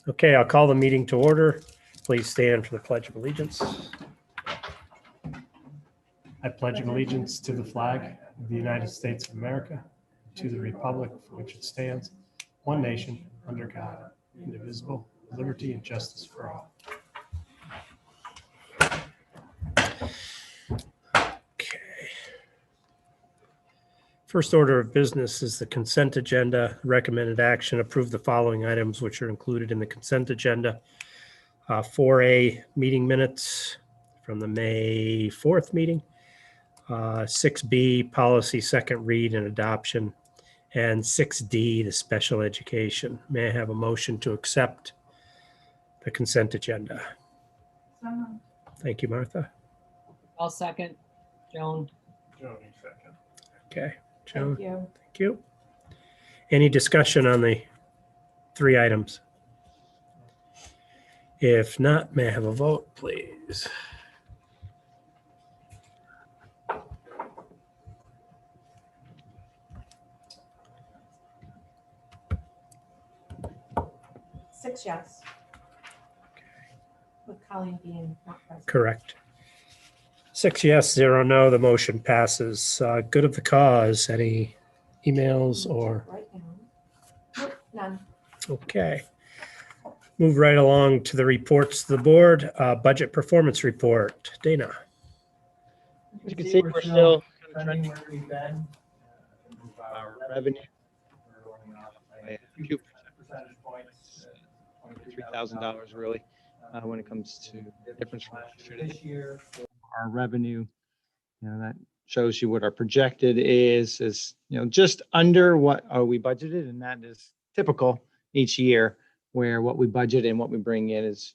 Okay, I'll call the meeting to order. Please stand for the Pledge of Allegiance. I pledge allegiance to the flag of the United States of America, to the republic for which it stands, one nation, under God, indivisible, with liberty and justice for all. Okay. First order of business is the consent agenda. Recommended action: approve the following items which are included in the consent agenda. 4A, meeting minutes from the May 4th meeting. 6B, policy second read and adoption. And 6D, the special education. May I have a motion to accept the consent agenda? Thank you, Martha. I'll second. Joan. Jody, second. Okay, Joan. Thank you. Thank you. Any discussion on the three items? If not, may I have a vote, please? Six yes. With Colleen being not present. Correct. 6 yes, 0 no. The motion passes. Good of the cause. Any emails or? Right now. Nope, none. Okay. Move right along to the reports to the board. Budget performance report. Dana. As you can see, we're still kind of trending where we've been. Our revenue, we're rolling off by a few percentage points, $23,000 really, when it comes to the difference from last year to this year. Our revenue, that shows you what our projected is, just under what we budgeted, and that is typical each year, where what we budget and what we bring in is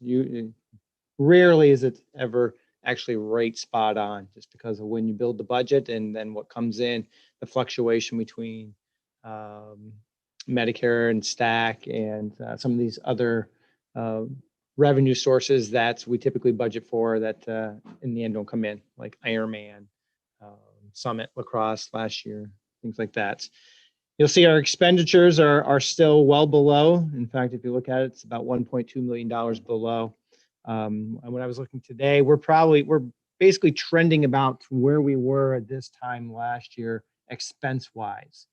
rarely is it ever actually right spot on, just because of when you build the budget and then what comes in, the fluctuation between Medicare and STAC and some of these other revenue sources that we typically budget for that in the end don't come in, like Ironman, Summit Lacrosse last year, things like that. You'll see our expenditures are still well below. In fact, if you look at it, it's about $1.2 million below. And when I was looking today, we're basically trending about where we were at this time last year, expense wise.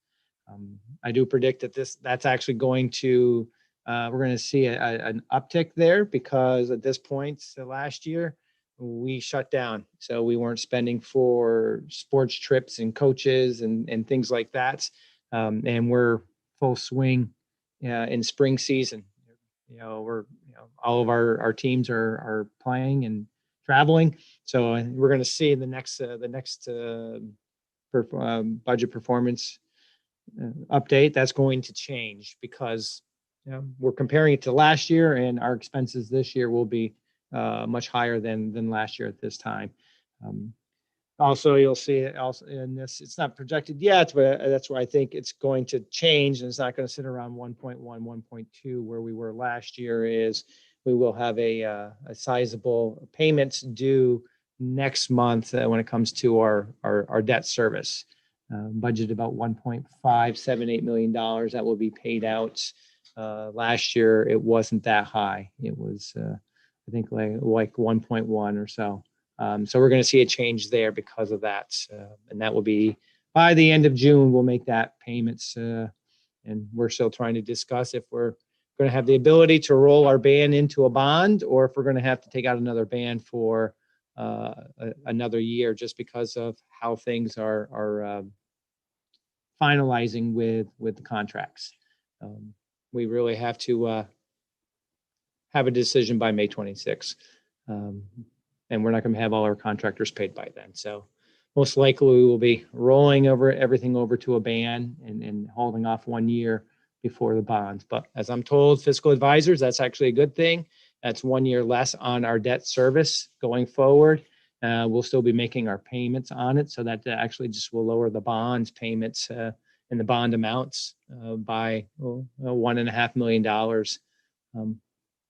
I do predict that that's actually going to, we're going to see an uptick there, because at this point last year, we shut down. So we weren't spending for sports trips and coaches and things like that. And we're full swing in spring season. All of our teams are playing and traveling. So we're going to see the next budget performance update, that's going to change, because we're comparing it to last year, and our expenses this year will be much higher than last year at this time. Also, you'll see it also in this, it's not projected yet, but that's where I think it's going to change, and it's not going to sit around 1.1, 1.2 where we were last year. Is we will have a sizable payments due next month when it comes to our debt service. Budgeted about $1.578 million that will be paid out. Last year, it wasn't that high. It was, I think, like 1.1 or so. So we're going to see a change there because of that. And that will be by the end of June, we'll make that payments. And we're still trying to discuss if we're going to have the ability to roll our band into a bond, or if we're going to have to take out another band for another year, just because of how things are finalizing with the contracts. We really have to have a decision by May 26th. And we're not going to have all our contractors paid by then. So most likely we will be rolling everything over to a band and holding off 1 year before the bonds. But as I'm told, fiscal advisors, that's actually a good thing. That's 1 year less on our debt service going forward. We'll still be making our payments on it. So that actually just will lower the bonds payments and the bond amounts by $1.5 million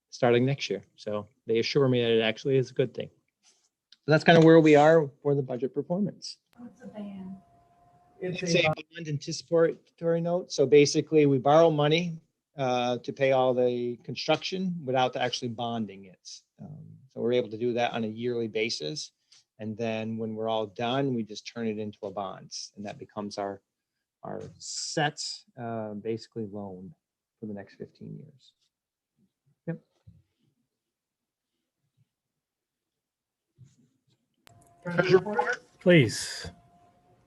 starting next year. So they assure me that it actually is a good thing. So that's kind of where we are for the budget performance. What's a band? It's a bond anticipatory note. So basically we borrow money to pay all the construction without actually bonding it. So we're able to do that on a yearly basis. And then when we're all done, we just turn it into a bonds, and that becomes our set, basically loan for the next 15 years. Yep. Treasurer report. Please.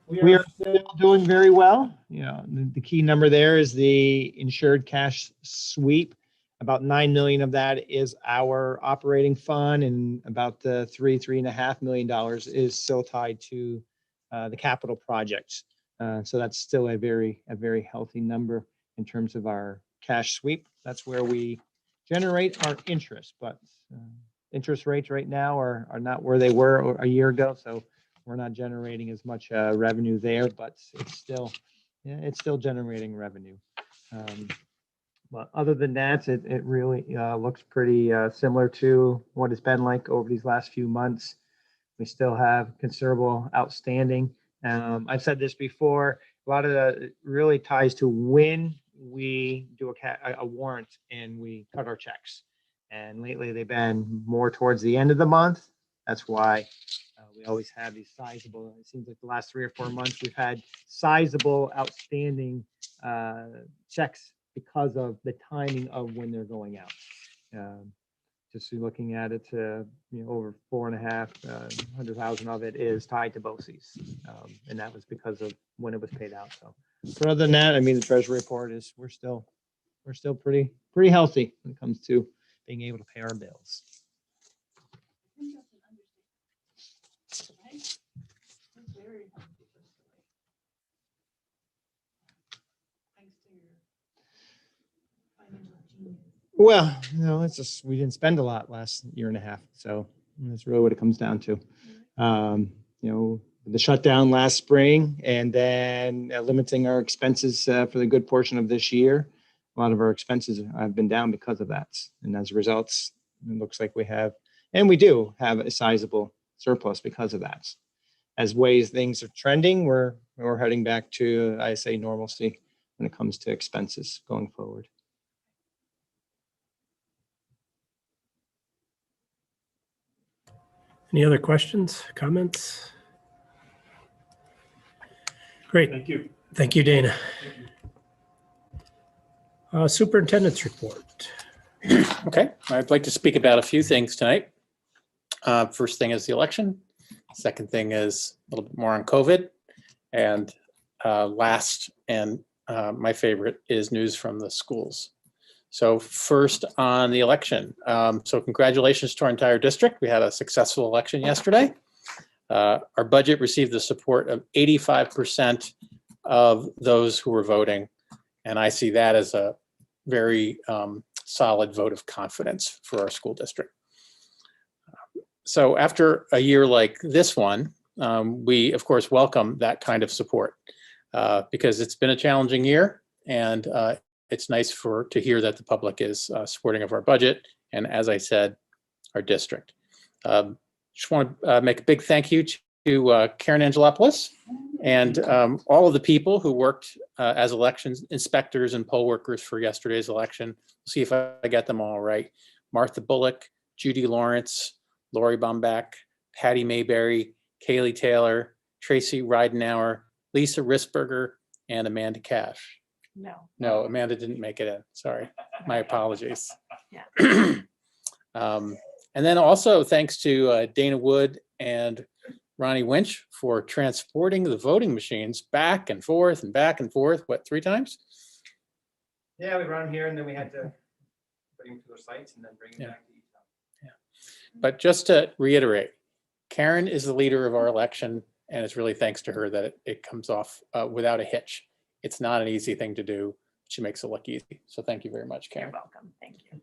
We are still doing very well. You know, the key number there is the insured cash sweep. About 9 million of that is our operating fund, and about the $3.5 million is still tied to the capital projects. So that's still a very healthy number in terms of our cash sweep. That's where we generate our interest, but interest rates right now are not where they were a year ago. So we're not generating as much revenue there, but it's still generating revenue. But other than that, it really looks pretty similar to what it's been like over these last few months. We still have considerable outstanding. I've said this before, a lot of that really ties to when we do a warrant and we cut our checks. And lately they've been more towards the end of the month. That's why we always have these sizable, it seems like the last 3 or 4 months, we've had sizable outstanding checks because of the timing of when they're going out. Just looking at it, over 4,500,000 of it is tied to BOCES. And that was because of when it was paid out. So, but other than that, I mean, the treasury report is, we're still pretty healthy when it comes to being able to pay our bills. Well, it's just, we didn't spend a lot last year and a half. So that's really what it comes down to. The shutdown last spring, and then limiting our expenses for the good portion of this year. A lot of our expenses have been down because of that. And as a result, it looks like we do have a sizable surplus because of that. As ways things are trending, we're heading back to, I say, normalcy when it comes to expenses going forward. Any other questions, comments? Great. Thank you. Thank you, Dana. Superintendent's report. Okay, I'd like to speak about a few things tonight. First thing is the election. Second thing is a little bit more on COVID. And last, and my favorite, is news from the schools. So first on the election. So congratulations to our entire district. We had a successful election yesterday. Our budget received the support of 85% of those who were voting. And I see that as a very solid vote of confidence for our school district. So after a year like this one, we of course welcome that kind of support because it's been a challenging year, and it's nice to hear that the public is supporting of our budget, and as I said, our district. Just want to make a big thank you to Karen Angelopoulos and all of the people who worked as elections inspectors and poll workers for yesterday's election. See if I get them all right. Martha Bullock, Judy Lawrence, Lori Bombach, Patty Mayberry, Kaylee Taylor, Tracy Ridenauer, Lisa Risberger, and Amanda Cash. No, Amanda didn't make it in. Sorry, my apologies. Yeah. And then also thanks to Dana Wood and Ronnie Winch for transporting the voting machines back and forth, what, 3 times? Yeah, we run here and then we had to bring them to their sites and then bring them back to each house. Yeah. But just to reiterate, Karen is the leader of our election, and it's really thanks to her that it comes off without a hitch. It's not an easy thing to do. She makes it look easy. So thank you very much, Karen. You're welcome. Thank you.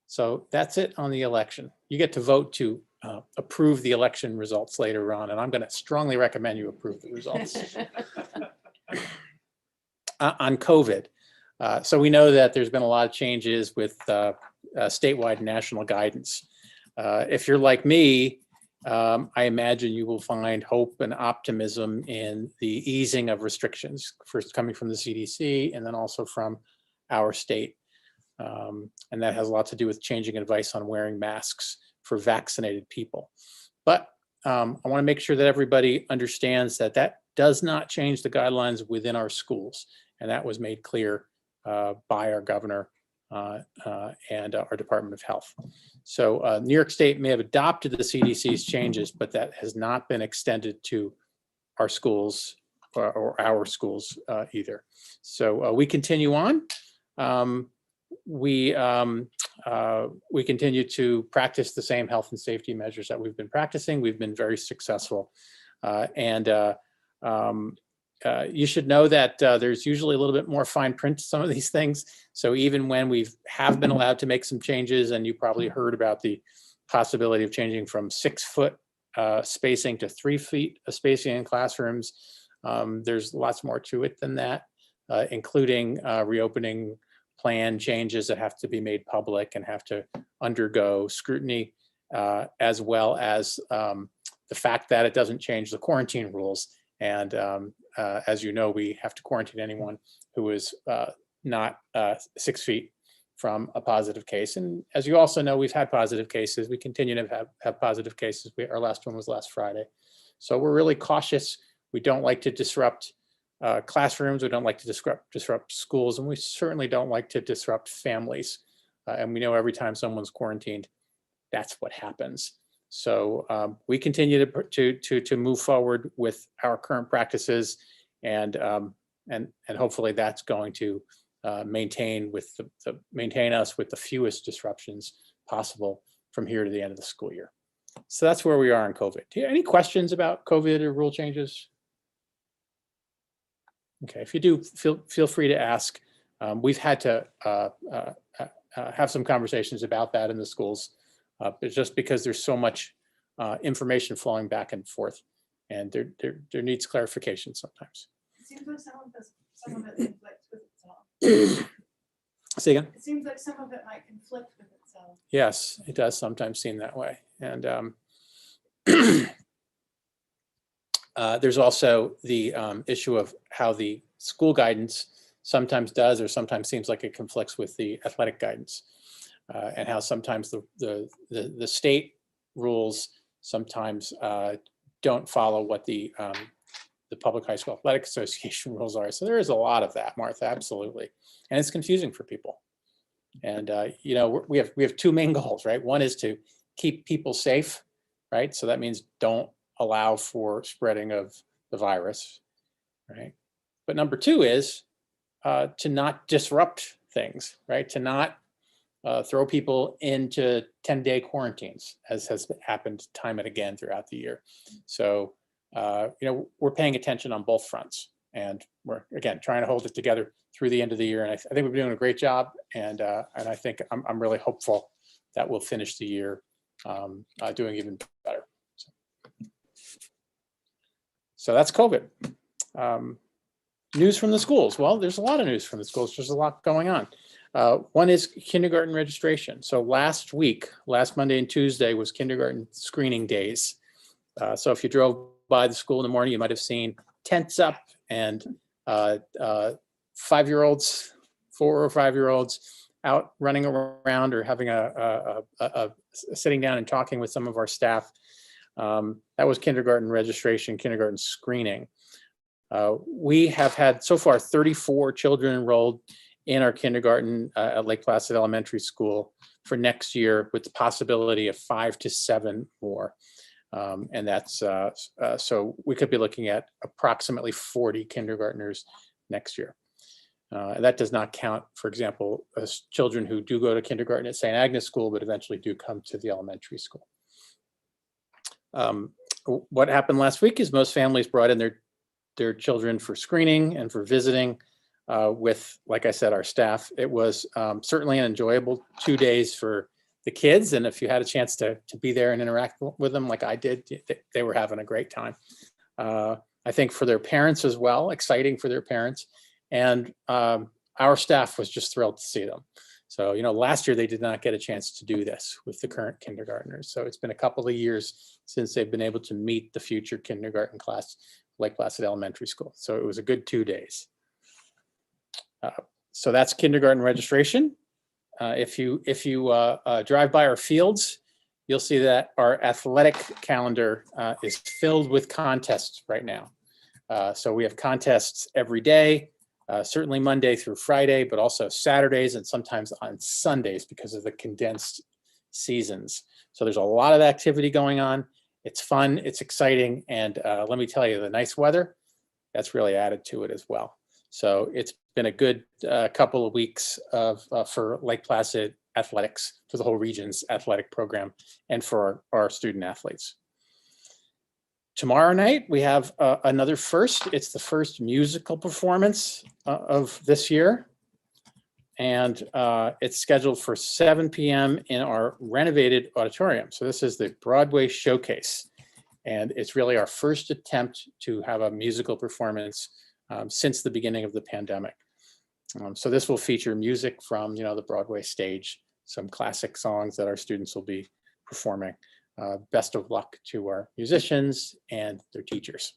So that's it on the election. You get to vote to approve the election results later on, and I'm going to strongly recommend you approve the results. On COVID. So we know that there's been a lot of changes with statewide national guidance. If you're like me, I imagine you will find hope and optimism in the easing of restrictions, first coming from the CDC and then also from our state. And that has a lot to do with changing advice on wearing masks for vaccinated people. But I want to make sure that everybody understands that that does not change the guidelines within our schools. And that was made clear by our governor and our Department of Health. So New York State may have adopted the CDC's changes, but that has not been extended to our schools or our schools either. So we continue on. We continue to practice the same health and safety measures that we've been practicing. We've been very successful. You should know that there's usually a little bit more fine print to some of these things. So even when we have been allowed to make some changes, and you probably heard about the possibility of changing from 6 foot spacing to 3 feet of spacing in classrooms, there's lots more to it than that, including reopening plan changes that have to be made public and have to undergo scrutiny, as well as the fact that it doesn't change the quarantine rules. And as you know, we have to quarantine anyone who is not 6 feet from a positive case. And as you also know, we've had positive cases. We continue to have positive cases. Our last one was last Friday. So we're really cautious. We don't like to disrupt classrooms. We don't like to disrupt schools. And we certainly don't like to disrupt families. And we know every time someone's quarantined, that's what happens. So we continue to move forward with our current practices, and hopefully that's going to maintain us with the fewest disruptions possible from here to the end of the school year. So that's where we are on COVID. Any questions about COVID or rule changes? Okay, if you do, feel free to ask. We've had to have some conversations about that in the schools. It's just because there's so much information flowing back and forth, and there needs clarification sometimes. It seems like some of it conflicts with itself. Say again? It seems like some of it might conflict with itself. Yes, it does sometimes seem that way. And there's also the issue of how the school guidance sometimes does or sometimes seems like it conflicts with the athletic guidance. And how sometimes the state rules sometimes don't follow what the Public High School Athletic Association rules are. So there is a lot of that, Martha, absolutely. And it's confusing for people. And you know, we have two main goals, right? One is to keep people safe, right? So that means don't allow for spreading of the virus, right? But number two is to not disrupt things, right? To not throw people into 10-day quarantines, as has happened time and again throughout the year. So, you know, we're paying attention on both fronts, and we're, again, trying to hold it together through the end of the year. And I think we're doing a great job. And I think I'm really hopeful that we'll finish the year doing even better. So that's COVID. News from the schools. Well, there's a lot of news from the schools. There's a lot going on. One is kindergarten registration. So last Monday and Tuesday was kindergarten screening days. So if you drove by the school in the morning, you might have seen tents up and 5-year-olds, 4 or 5-year-olds out running around or having a sitting down and talking with some of our staff. That was kindergarten registration, kindergarten screening. We have had so far 34 children enrolled in our kindergarten at Lake Placid Elementary School for next year, with the possibility of 5 to 7 more. And that's, so we could be looking at approximately 40 kindergartners next year. And that does not count, for example, children who do go to kindergarten at St. Agnes School, but eventually do come to the elementary school. What happened last week is most families brought in their children for screening and for visiting with, like I said, our staff. It was certainly an enjoyable 2 days for the kids. And if you had a chance to be there and interact with them like I did, they were having a great time. I think for their parents as well, exciting for their parents. And our staff was just thrilled to see them. So, you know, last year they did not get a chance to do this with the current kindergartners. So it's been a couple of years since they've been able to meet the future kindergarten class, Lake Placid Elementary School. So it was a good 2 days. So that's kindergarten registration. If you drive by our fields, you'll see that our athletic calendar is filled with contests right now. So we have contests every day, certainly Monday through Friday, but also Saturdays and sometimes on Sundays because of the condensed seasons. So there's a lot of activity going on. It's fun, it's exciting, and let me tell you, the nice weather, that's really added to it as well. So it's been a good couple of weeks for Lake Placid athletics, for the whole region's athletic program, and for our student athletes. Tomorrow night, we have another first. It's the first musical performance of this year. And it's scheduled for 7 p.m. in our renovated auditorium. So this is the Broadway Showcase. And it's really our first attempt to have a musical performance since the beginning of the pandemic. So this will feature music from, the Broadway stage, some classic songs that our students will be performing. Best of luck to our musicians and their teachers.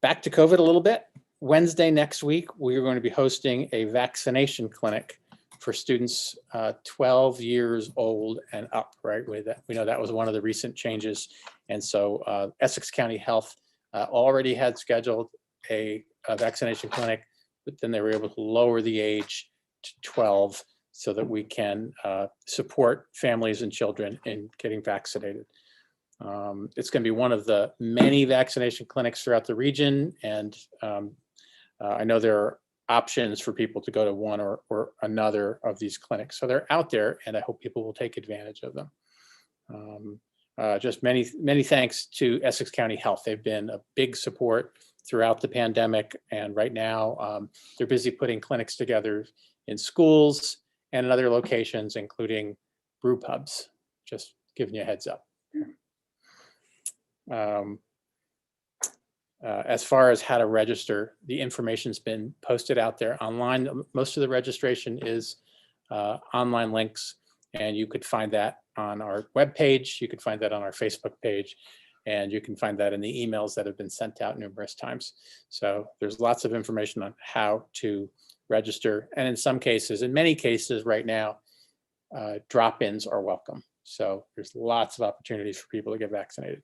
Back to COVID a little bit. Wednesday next week, we're going to be hosting a vaccination clinic for students 12 years old and up, right? We know that was one of the recent changes. And so Essex County Health already had scheduled a vaccination clinic, but then they were able to lower the age to 12 so that we can support families and children in getting vaccinated. It's going to be one of the many vaccination clinics throughout the region. And I know there are options for people to go to one or another of these clinics. So they're out there, and I hope people will take advantage of them. Just many thanks to Essex County Health. They've been a big support throughout the pandemic. And right now they're busy putting clinics together in schools and in other locations, including brew pubs. Just giving you a heads up. As far as how to register, the information's been posted out there online. Most of the registration is online links, and you could find that on our webpage. You could find that on our Facebook page, and you can find that in the emails that have been sent out numerous times. So there's lots of information on how to register. And in many cases right now, drop-ins are welcome. So there's lots of opportunities for people to get vaccinated.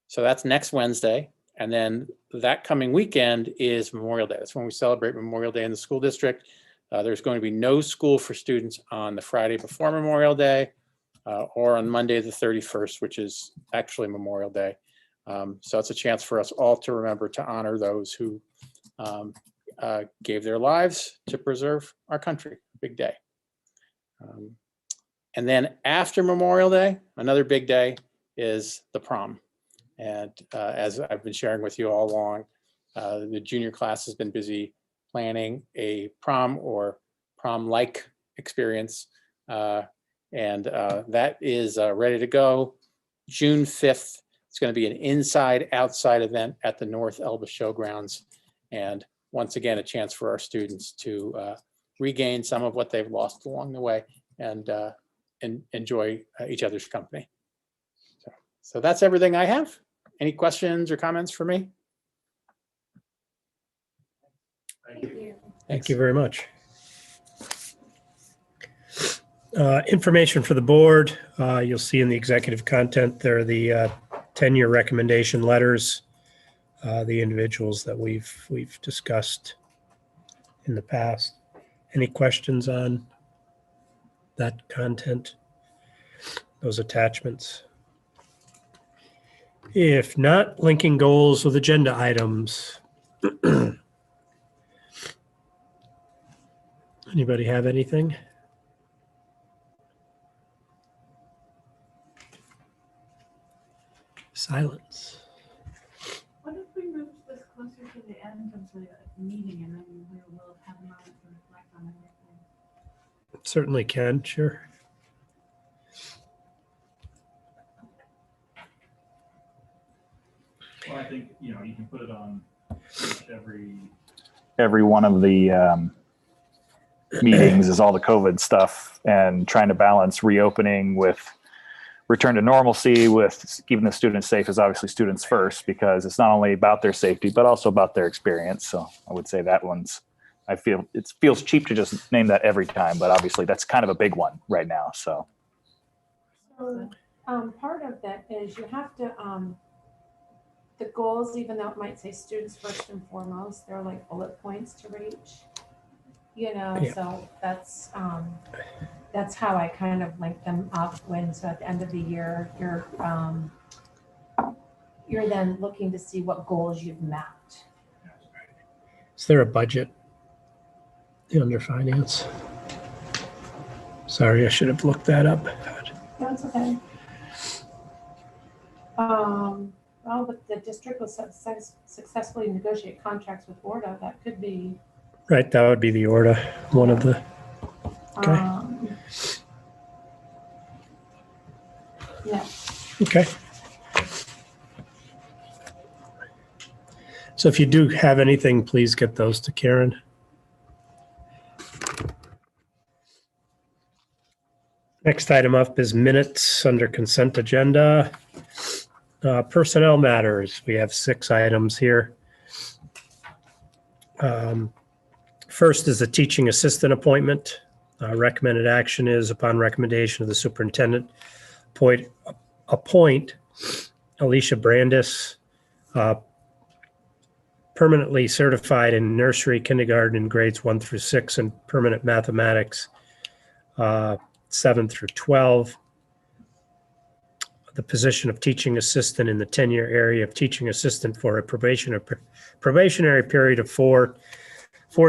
So that's next Wednesday. And then that coming weekend is Memorial Day. That's when we celebrate Memorial Day in the school district. There's going to be no school for students on the Friday before Memorial Day or on Monday the 31st, which is actually Memorial Day. So it's a chance for us all to remember to honor those who gave their lives to preserve our country. Big day. And then after Memorial Day, another big day is the prom. And as I've been sharing with you all along, the junior class has been busy planning a prom or prom-like experience. And that is ready to go. June 5th, it's going to be an inside-outside event at the North Elba Showgrounds. And once again, a chance for our students to regain some of what they've lost along the way and enjoy each other's company. So that's everything I have. Any questions or comments for me? Thank you very much. Information for the board. You'll see in the executive content, there are the tenure recommendation letters, the individuals that we've discussed in the past. Any questions on that content, those attachments? If not, linking goals with agenda items. Anybody have anything? Silence. What if we moved this closer to the end of the meeting and then we will have a moment to reflect on everything? Certainly can, sure. Well, I think, you can put it on every one of the meetings is all the COVID stuff and trying to balance reopening with return to normalcy with keeping the students safe is obviously students first, because it's not only about their safety, but also about their experience. So I would say that one's, I feel it feels cheap to just name that every time, but obviously that's kind of a big one right now. So So, part of that is you have to, the goals, even though it might say students first and foremost, they're like bullet points to reach. You know, Yeah. so that's how I kind of link them up when, so at the end of the year, you're then looking to see what goals you've mapped. Is there a budget under finance? Sorry, I should have looked that up. That's okay. Well, the district will successfully negotiate contracts with Orda. That could be. Right, that would be the order, one of the, Okay. Yeah. okay. So if you do have anything, please get those to Karen. Next item up is minutes under consent agenda. Personnel matters. We have 6 items here. First is the teaching assistant appointment. Recommended action is upon recommendation of the superintendent, appoint Alicia Brandis, permanently certified in nursery, kindergarten, and grades 1 through 6, and permanent mathematics 7 through 12. The position of teaching assistant in the 10-year area of teaching assistant for a probationary period of 4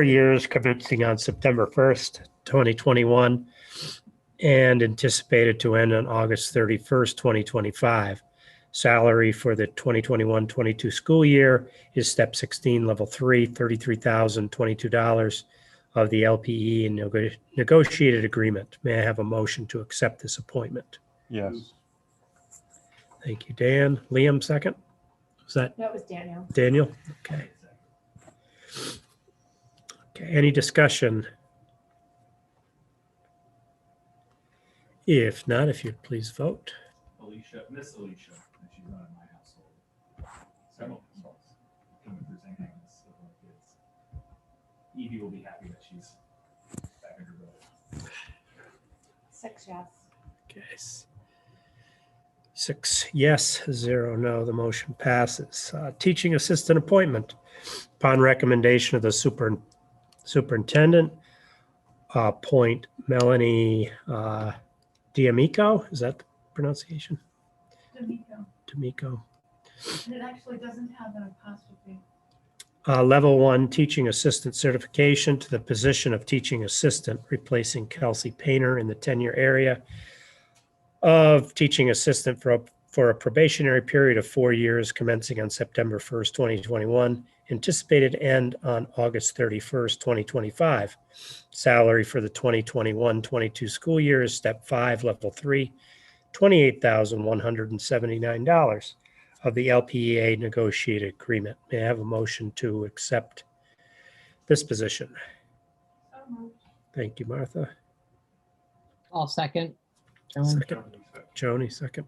years, commencing on September 1st, 2021, and anticipated to end on August 31st, 2025. Salary for the 2021-22 school year is step 16, level 3, $33,022 of the LPE and negotiated agreement. May I have a motion to accept this appointment? yes. Thank you, Dan. Liam, second? Was that That was Daniel. Daniel? Okay. Okay, any discussion? If not, if you'd please vote. Miss Alicia, she's not in my household. Several households coming through St. Agnes. So Evie will be happy that she's back in her brother. 6 yes. Okay. 6 yes, 0 no. The motion passes. Teaching assistant appointment. Upon recommendation of the superintendent, appoint Melanie D'Amico. Is that the pronunciation? D'Amico. And it actually doesn't have an apostrophe. Level 1 teaching assistant certification to the position of teaching assistant, replacing Kelsey Painter in the 10-year area of teaching assistant for a probationary period of 4 years, commencing on September 1st, 2021, anticipated end on August 31st, 2025. Salary for the 2021-22 school year is step 5, level 3, $28,179 of the LPEA negotiated agreement. May I have a motion to accept this position? So moved. Thank you, Martha. I'll second. Joan? Second. Joni, second.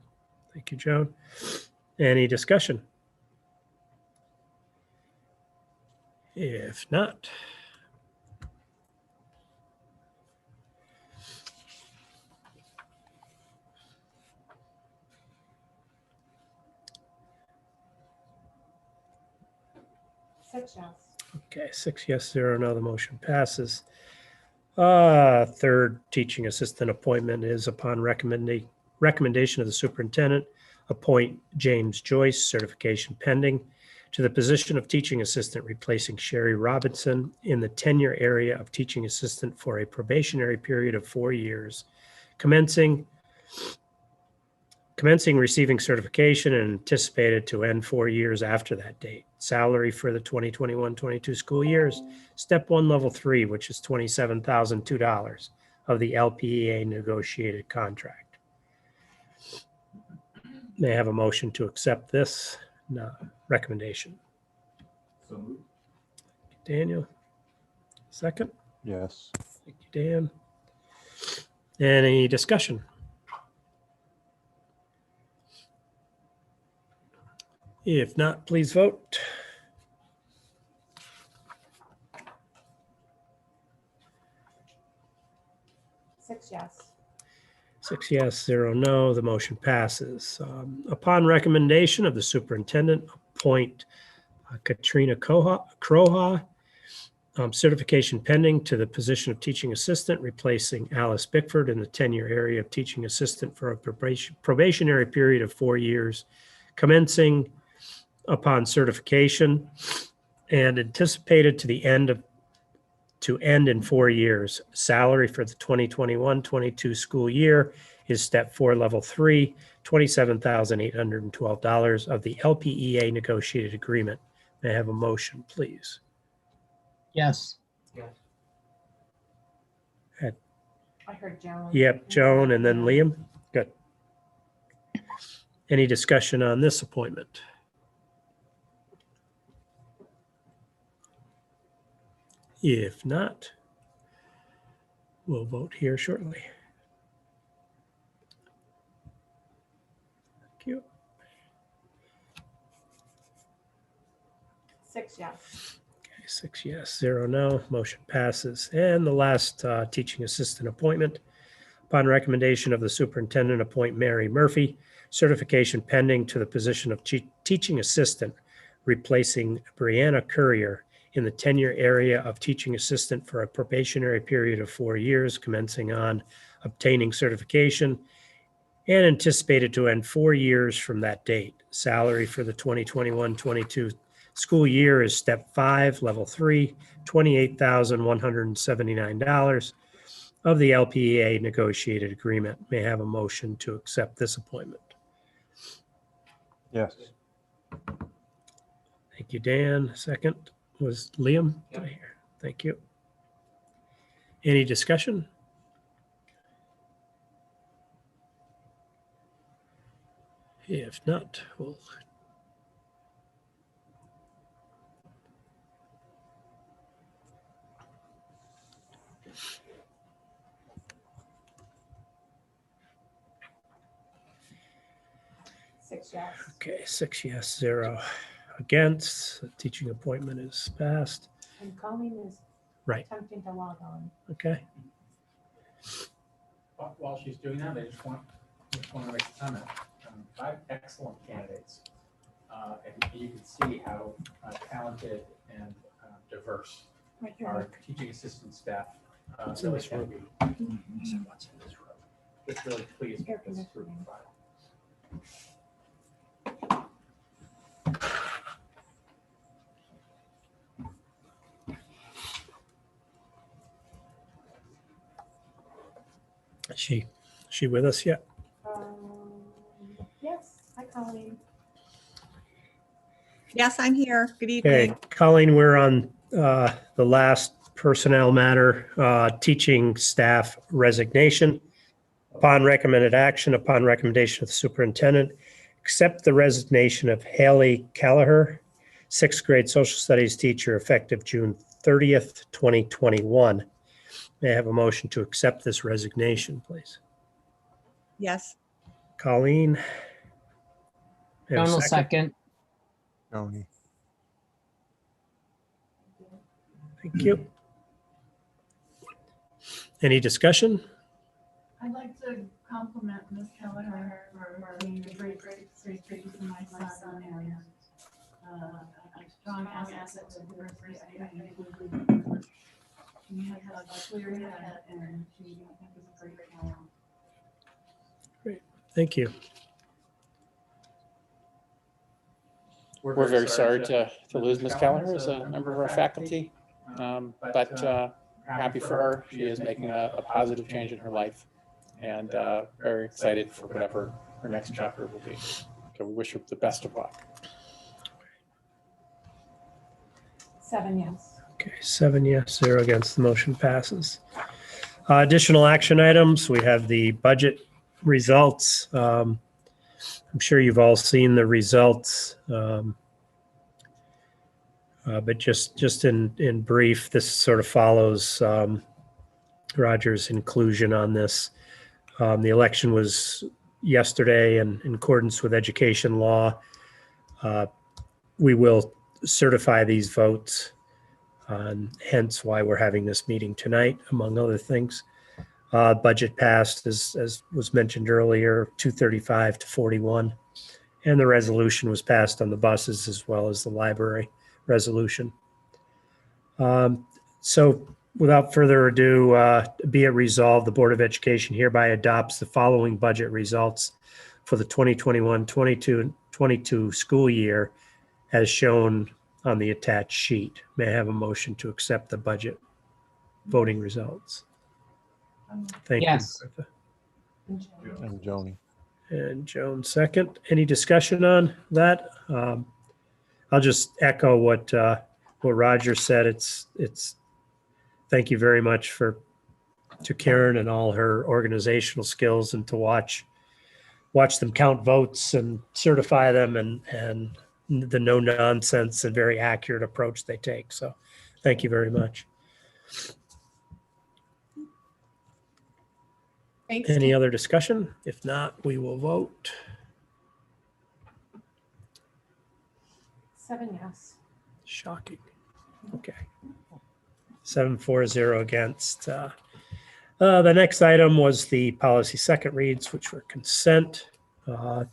Thank you, Joan. Any discussion? If not, Six yes. okay, 6 yes, 0 no, the motion passes. Third teaching assistant appointment is upon recommendation of the superintendent, appoint James Joyce, certification pending, to the position of teaching assistant, replacing Sherry Robinson in the 10-year area of teaching assistant for a probationary period of 4 years, commencing receiving certification and anticipated to end 4 years after that date. Salary for the 2021-22 school years, step 1, level 3, which is $27,002 of the LPEA negotiated contract. May I have a motion to accept this recommendation? So moved. Daniel, second. Yes. Thank you, Dan. Any discussion? If not, please vote. Six yes. 6 yes, 0 no. The motion passes. Upon recommendation of the superintendent, appoint Katrina Croha, certification pending, to the position of teaching assistant, replacing Alice Bickford in the 10-year area of teaching assistant for a probationary period of 4 years, commencing upon certification and anticipated to end in 4 years. Salary for the 2021-22 school year is step 4, level 3, $27,812 of the LPEA negotiated agreement. May I have a motion, please? Yes. I heard Joan. Yep, Joan and then Liam. Good. Any discussion on this appointment? If not, we'll vote here shortly. Thank you. Six yes. Okay, 6 yes, 0 no. Motion passes. And the last teaching assistant appointment. Upon recommendation of the superintendent, appoint Mary Murphy, certification pending, to the position of teaching assistant, replacing Brianna Courier in the 10-year area of teaching assistant for a probationary period of 4 years, commencing on obtaining certification and anticipated to end 4 years from that date. Salary for the 2021-22 school year is step 5, level 3, $28,179 of the LPEA negotiated agreement. May I have a motion to accept this appointment? Yes. Thank you, Dan. Second was Liam. Did I hear? Thank you. Any discussion? If not, we'll Six yes. okay, 6 yes, 0 against. The teaching appointment is passed. And Colleen is Right. attempting to log on. Okay. While she's doing that, I just want to make a comment. 5 excellent candidates. And you can see how talented and diverse Right here. our teaching assistant staff What's in really this can room? be. Just really pleased with this group of 5. Is she with us yet? Yes. Hi, Colleen. Yes, I'm here. Good Okay, evening. Colleen, we're on the last personnel matter, teaching staff resignation. Upon recommended action, upon recommendation of the superintendent, accept the resignation of Haley Kelleher, 6th grade social studies teacher, effective June 30th, 2021. May I have a motion to accept this resignation, please? Yes, Colleen? May I have a Joan will second. Tony. Thank you. Any discussion? I'd like to compliment Ms. Kelleher for being a great teacher to my son and a strong asset to diversity. I think she has a clear head and she is a great talent. Thank you. We're very sorry to lose Ms. Kelleher as a member of our faculty, but happy for her. She is making a positive change in her life, and very excited for whatever her next chapter will be. So we wish her the best of luck. 7 yes. Okay, 7 yes, 0 against. The motion passes. Additional action items. We have the budget results. I'm sure you've all seen the results, but just in brief, this sort of follows Roger's inclusion on this. The election was yesterday, and in accordance with education law, we will certify these votes, hence why we're having this meeting tonight, among other things. Budget passed, as was mentioned earlier, 235 to 41. And the resolution was passed on the buses as well as the library resolution. So without further ado, be it resolved, the Board of Education hereby adopts the following budget results for the 2021-22 school year as shown on the attached sheet. May I have a motion to accept the budget voting results? Thank you, Yes. Martha. And Joni. And Joan second. Any discussion on that? I'll just echo what Roger said. It's thank you very much to Karen and all her organizational skills, and to watch them count votes and certify them, and the no nonsense and very accurate approach they take. So thank you very much. Thanks. Any other discussion? If not, we will vote. 7 yes. Shocking. Okay. 7-4-0 against. The next item was the policy second reads, which were consent.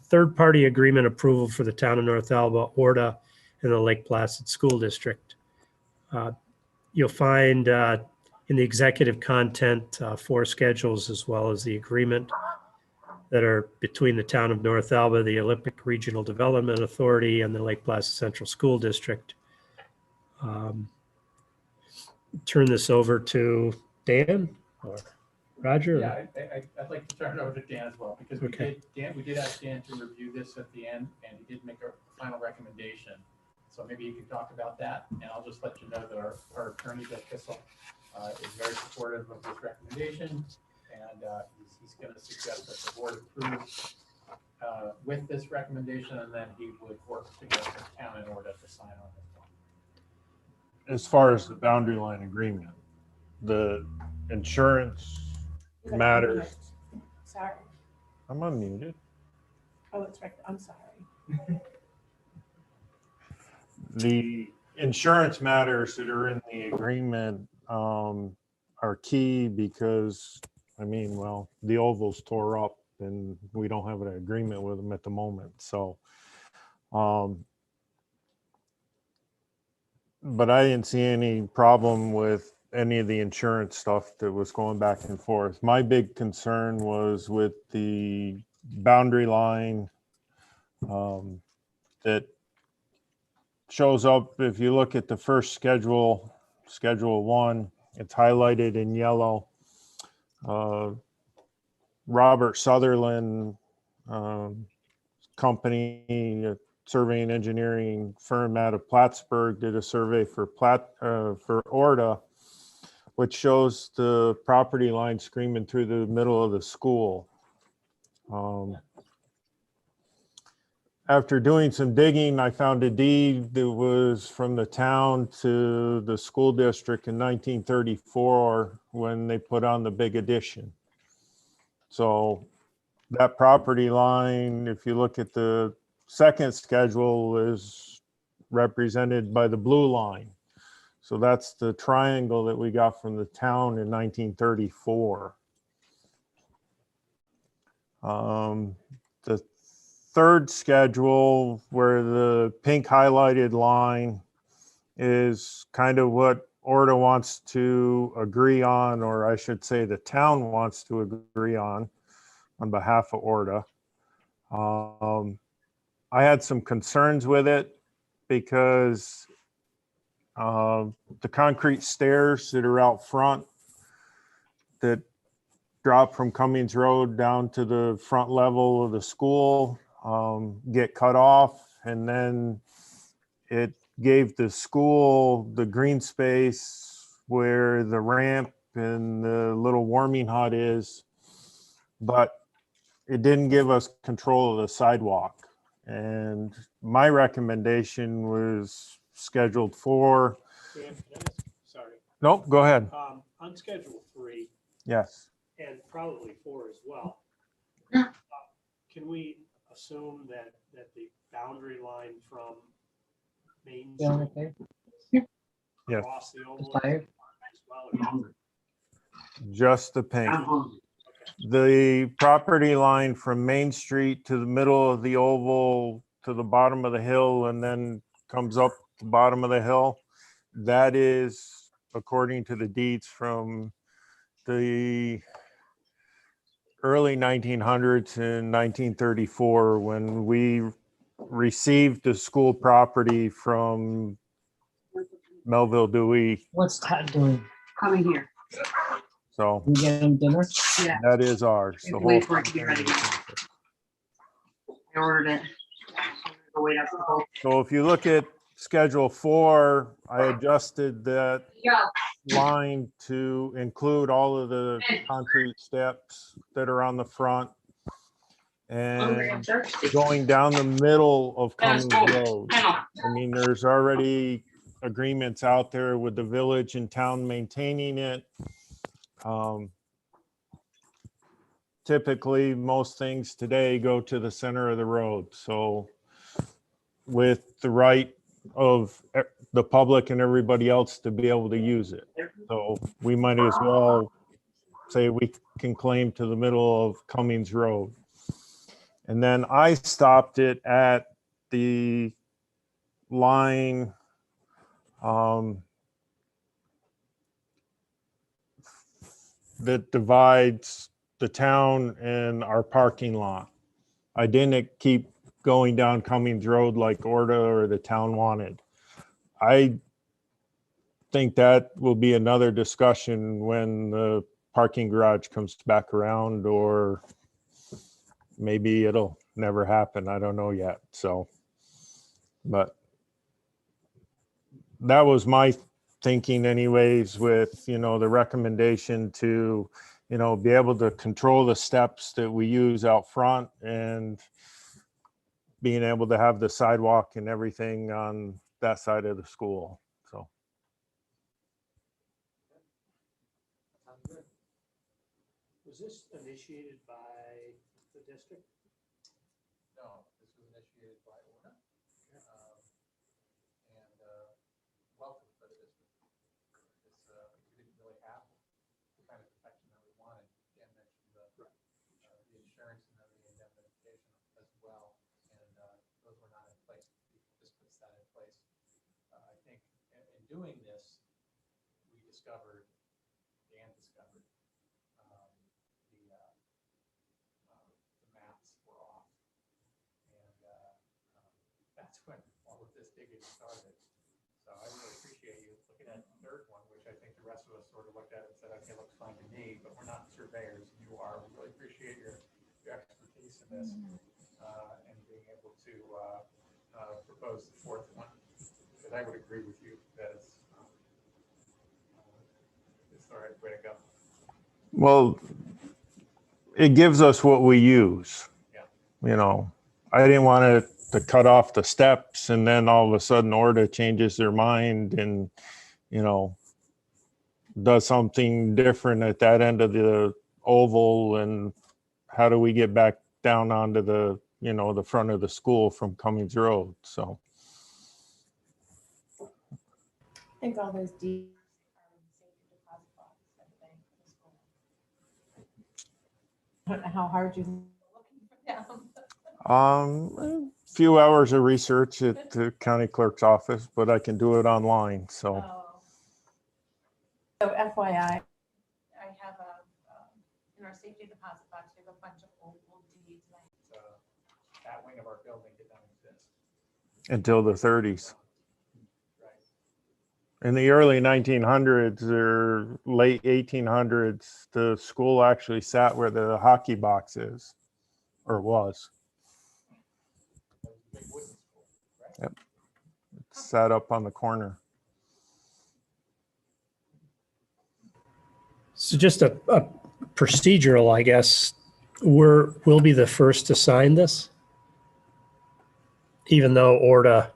Third-party agreement approval for the town of North Alba, ORDA, and the Lake Placid School District. You'll find in the executive content 4 schedules, as well as the agreement that are between the town of North Alba, the Olympic Regional Development Authority, and the Lake Placid Central School District. Turn this over to Dan or Roger. Yeah, I'd like to turn it over to Dan as well, because Okay. we did ask Dan to review this at the end, and he did make a final recommendation. So maybe you can talk about that, and I'll just let you know that our attorney, Jeff Kissel, is very supportive of this recommendation, and he's going to suggest that the board approves with this recommendation, and then he would work together with the town in order to sign on this one. As far as the boundary line agreement, the insurance matters. Sorry. I'm unmuted. Oh, it's right. I'm sorry. The insurance matters that are in the agreement are key because, I mean, well, the Oval's tore up and we don't have an agreement with them at the moment. So, but I didn't see any problem with any of the insurance stuff that was going back and forth. My big concern was with the boundary line that shows up. If you look at the first schedule 1, it's highlighted in yellow. Robert Sutherland company, a surveying engineering firm out of Plattsburgh, did a survey for ORDA, which shows the property line screaming through the middle of the school. After doing some digging, I found a deed that was from the town to the school district in 1934 when they put on the big addition. So that property line, if you look at the second schedule, is represented by the blue line. So that's the triangle that we got from the town in 1934. The third schedule, where the pink highlighted line is kind of what ORDA wants to agree on, or I should say the town wants to agree on behalf of ORDA. I had some concerns with it because the concrete stairs that are out front that drop from Cummings Road down to the front level of the school get cut off, and then it gave the school the green space where the ramp and the little warming hut is, but it didn't give us control of the sidewalk. And my recommendation was scheduled 4. Sorry. Nope, go ahead. On schedule 3, Yes. and probably 4 as well, can we assume that the boundary line from Main Feeling Street okay? Yes. across the oval Tired? as well, or Just the paint. The property line from Main Street to the middle of the oval to the bottom of the hill and then comes up the bottom of the hill, that is according to the deeds from the early 1900s in 1934 when we received the school property from Melville Dewey. What's Todd doing? Coming here. So You getting dinner? Yeah, that is ours. We the have to wait whole for it to be ready. thing. I ordered it. Go wait up the whole. So if you look at Schedule 4, I adjusted that Yeah. line to include all of the concrete steps that are on the front and going down the middle of Cummings Road. I mean, there's already agreements out there with the village and town maintaining it. Typically, most things today go to the center of the road. So with the right of the public and everybody else to be able to use it. So we might as well say we can claim to the middle of Cummings Road. And then I stopped it at the line that divides the town and our parking lot. I didn't keep going down Cummings Road like Orta or the town wanted. I think that will be another discussion when the parking garage comes back around, or maybe it'll never happen. I don't know yet. So, but that was my thinking anyways, with, you know, the recommendation to, you know, be able to control the steps that we use out front and being able to have the sidewalk and everything on that side of the school. So. Was this initiated by the district? No, this was initiated by Orna. And welcome for the district. We didn't really have the kind of protection that we wanted. Dan mentioned the insurance and then the indemnification as well. And those were not in place. This puts that in place. I think in doing this, we discovered, Dan discovered, the maps were off. And that's when all of this digging started. So I really appreciate you looking at the third one, which I think the rest of us sort of looked at it and said, okay, looks fine to me, but we're not surveyors. You are. We really appreciate your expertise in this and being able to propose the fourth one. Because I would agree with you that it's the right way to go. Well, it gives us what we use. Yeah. You know, I didn't want to cut off the steps and then all of a sudden Orta changes their mind and, you know, does something different at that end of the oval. And how do we get back down onto the, you know, the front of the school from Cummings Road? So. I think all those deeds are in the safety deposit box at the bank for the school. I don't know how hard you're looking for them. A few hours of research at the county clerk's office, but I can do it online. So. So FYI, I have in our safety deposit box, we have a bunch of old deeds. That wing of our building did not exist. Until the 30s. Right. In the early 1900s or late 1800s, the school actually sat where the hockey box is, or was. That was a big wooden school, right? Yep. It sat up on the corner. So just a procedural, I guess, we'll be the first to sign this, even though Orta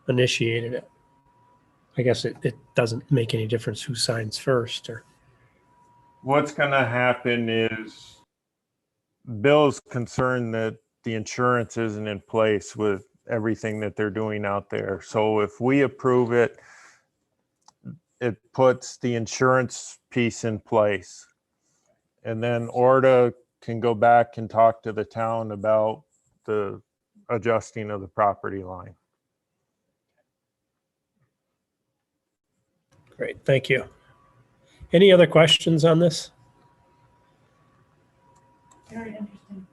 initiated it. I guess it doesn't make any difference who signs first. Or What's going to happen is Bill's concerned that the insurance isn't in place with everything that they're doing out there. So if we approve it, it puts the insurance piece in place. And then Orta can go back and talk to the town about the adjusting of the property line. Great, thank you. Any other questions on this? Very interesting.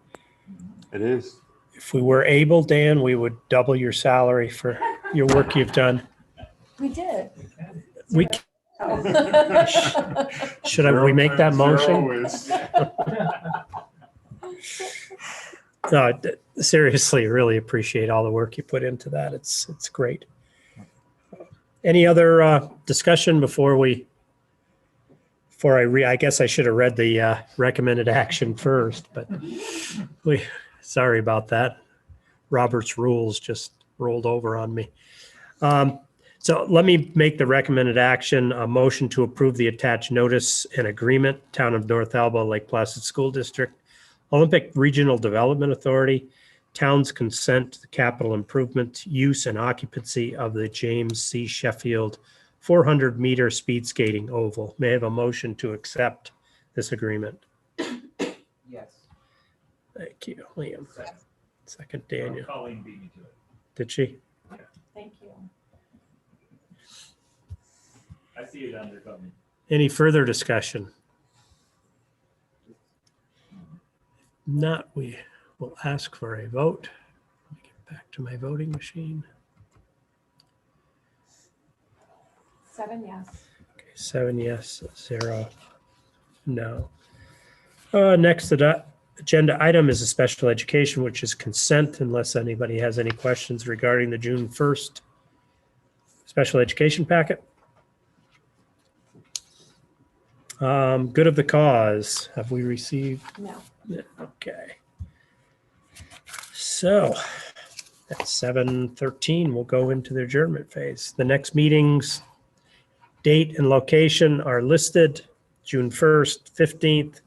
It is. If we were able, Dan, we would double your salary for your work you've done. We did. We, we make that motion? No, seriously, really appreciate all the work you put into that. It's great. Any other discussion before I guess I should have read the recommended action first, but sorry about that. Robert's rules just rolled over on me. So let me make the recommended action, a motion to approve the attached notice and agreement, Town of North Elba, Lake Placid School District, Olympic Regional Development Authority, town's consent to the capital improvement, use and occupancy of the James C. Sheffield 400-meter speed skating oval. May I have a motion to accept this agreement? Yes. Thank you, Liam. Second, Daniel. Colleen beat me to it. Did she? Thank you. I see it undercoming. Any further discussion? Not, we will ask for a vote. Let me get back to my voting machine. 7 yes. Okay, 7 yes, 0 no. Next agenda item is a special education, which is consent, unless anybody has any questions regarding the June 1st special education packet. Good of the cause. Have we received? No. Okay. So at 7:13, we'll go into the adjournment phase. The next meetings, date and location are listed: June 1st, 15th,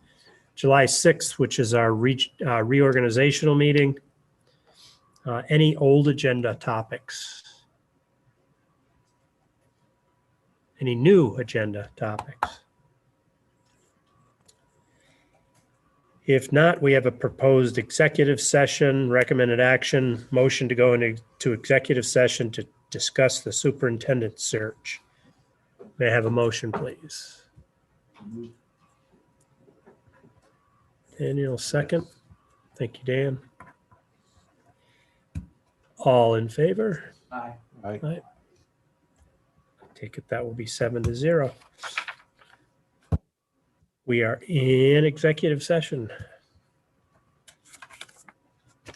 July 6th, which is our reorganizational meeting. Any old agenda topics? Any new agenda topics? If not, we have a proposed executive session, recommended action, motion to go into executive session to discuss the superintendent search. May I have a motion, please? Daniel, second. Thank you, Dan. All in favor? Aye. Aye. Take it that will be 7-0. We are in executive session.